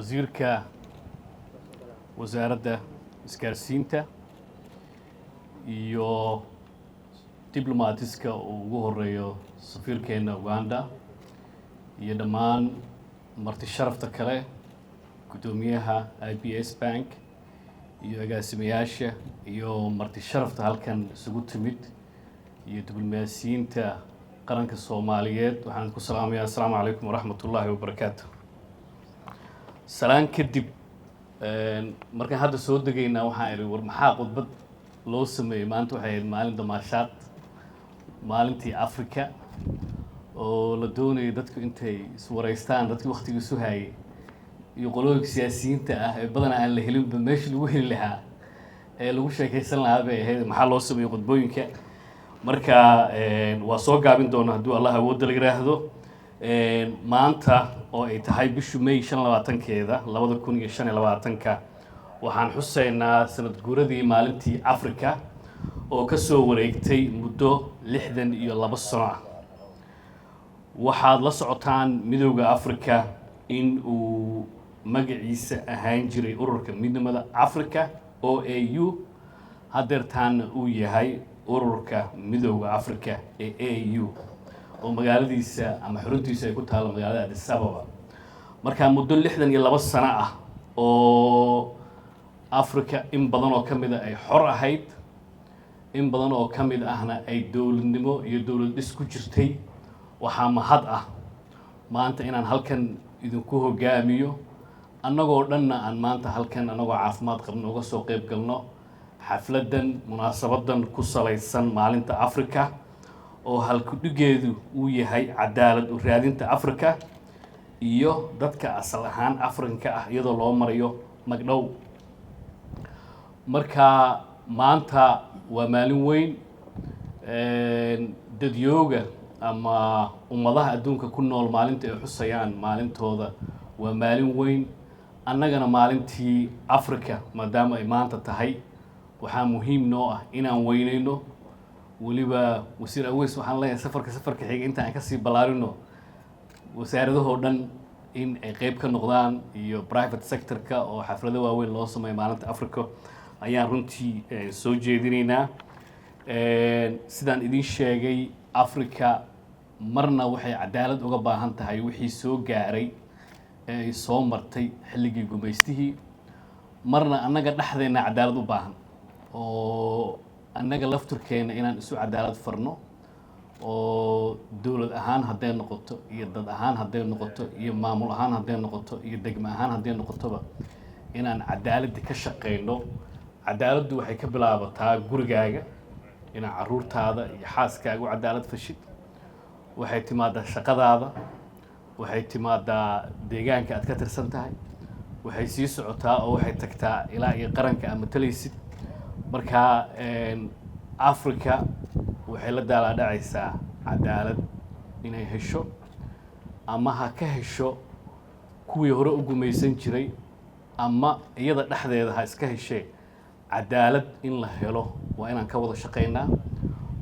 wasiirka wasaaradda isgaarsiinta iyo diplomatiska uu ugu horeeyo safiirkeena Uganda iyo dhammaan marti sharafta kale gudoomiyaha IBS Bank iyo agaasimayaasha iyo marti sharafta halkan isugu timid iyo diblomaasiyiinta qaranka Soomaaliyeed waxaan ku salaamayaa assalaamu calaykum waraxmatullaahi wabarakaatuh. salaan kadib markaan hadda soo degaynaa waxaan idhi war maxaa khudbad loo sameeyay maanta waxay ahayd maalin damaashaad maalintii Afrika oo la doonayay dadku intay iswareystaan dadkii waqtiga isu hayay iyo qolooyinka siyaasiyiinta ah ee badanaa aan la helinba meesha lagu heli lahaa ee lagu sheekaysan lahaa bay ahayd maxaa loo sameeyay khudbooyinka marka waa soo gaabin doona hadduu Allah awoodda la yiraahdo maanta oo ay tahay bishu May 25keeda 2025 waxaan xuseynaa sanad guuradii maalintii Afrika oo ka soo wareegtay muddo 62 sano ah. waxaad la socotaan midowga Afrika in uu magaciisa ahaan jiray ururka midnimada Afrika OAU hadeertaan uu yahay ururka midowga Afrika ee AU oo magaaladiisa ama xaruntiisa ay ku taalo magaalada Addis Ababa marka muddo 62 sano ah oo Afrika in badan oo kamid ah ay xor ahayd in badan oo kamid ahna ay dawladnimo iyo dawlad isku jirtay waxaa mahad ah maanta inaan halkan idinku hogaamiyo annagoo dhanna aan maanta halkan anagoo caafimaad qabno uga soo qayb galno xafladan munaasabadan ku salaysan maalinta Afrika oo halkudhigeedu uu yahay cadaalad u raadinta Afrika iyo dadka asal ahaan Afrika ah iyadoo loo marayo magdhow marka maanta waa maalin weyn dadyooga ama ummadaha adduunka ku nool maalinta ay xusayaan maalintooda waa maalin weyn annagana maalintii Afrika maadaama ay maanta tahay waxaa muhiim noo ah inaan weynayno waliba wasiir aweys waxaan leeyahay safarka xiga inta aan ka sii balaarino wasaaradahoo dhan in ay qayb ka noqdaan iyo private sector-ka oo xaflado waaweyn loo sameeyo maalinta Afrika ayaan runtii soo jeedinaynaa sidaan idin sheegay Afrika marna waxay cadaalad uga baahan tahay wixii soo gaaray ee ay soo martay xilligii gumaystihii marna annaga dhexdeena cadaalad u baahan oo annaga lafturkeena inaan isu cadaalad farno oo dawlad ahaan hadday noqoto iyo dad ahaan hadday noqoto iyo maamul ahaan hadday noqoto iyo degmo ahaan hadday noqotoba inaan cadaalad ka shaqeyno cadaaladdu waxay ka bilaabataa gurigaaga inaan caruurtaada iyo xaaskaaga u cadaalad fashid waxay timaadaa shaqadaada waxay timaadaa deegaanka aad ka tirsan tahay waxay sii socotaa oo waxay tagtaa ilaa iyo qaranka ama talaysid marka Afrika waxay la daaladhacaysaa cadaalad inay hesho ama ha ka hesho kuwii hore u gumaysan jiray ama iyada dhexdeeda ha iska heshee cadaalad in la helo waa inaan ka wada shaqeynaa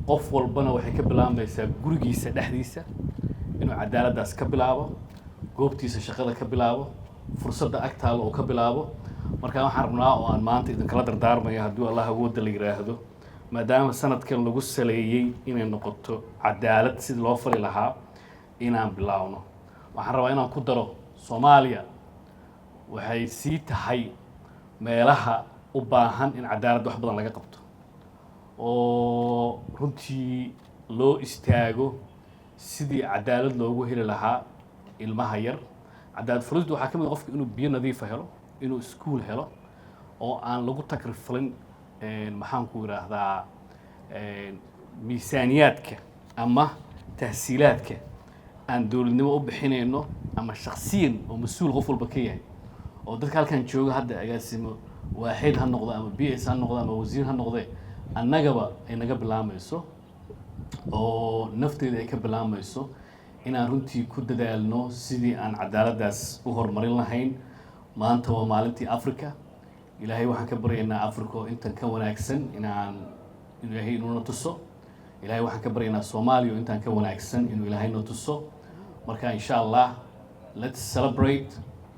qof walbana waxay ka bilaabaysaa gurigiisa dhexdiisa inuu cadaaladdaas ka bilaabo goobtiisa shaqada ka bilaabo fursadda agtaalo oo ka bilaabo marka waxaan rabnaa oo aan maanta idinkala dardaarmaya hadduu Allah awoodda la yiraahdo maadaama sanadkan lagu saleeyay inay noqoto cadaalad sidii loo fali lahaa inaan bilaawno waxaan rabaa inaan ku daro Soomaaliya waxay sii tahay meelaha u baahan in cadaalad wax badan laga qabto oo runtii loo istaago sidii cadaalad loogu heli lahaa ilmaha yar cadaalad fulistu waxaa kamid qofka inuu biyo nadiif helo inuu iskuul helo oo aan lagu takrifalin maxaan ku yiraahdaa miisaaniyaadka ama tahsiilaadka aan dawladnimo u bixinayno ama shakhsiyan oo mas'uul qof walba ka yahay oo dadka halkan jooga hadda agaasimo waaxid ha noqdo ama BS ha noqdo ama wasiir ha noqdo annagaba ay naga bilaamayso oo nafteeda ay ka bilaamayso inaan runtii ku dadaalno sidii aan cadaaladdaas u horumarin lahayn maanta waa maalintii Afrika ilaahay waxaan ka baryaynaa Afrika oo intan ka wanaagsan inaan ilaahay inuu tuso ilaahay waxaan ka baryaynaa Soomaaliya oo intan ka wanaagsan inuu ilaahay noo tuso marka insha Allah let's celebrate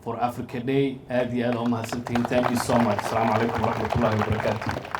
for Africa Day. آدي أنا أمها سنتين. Thank you so much. السلام عليكم ورحمة الله وبركاته.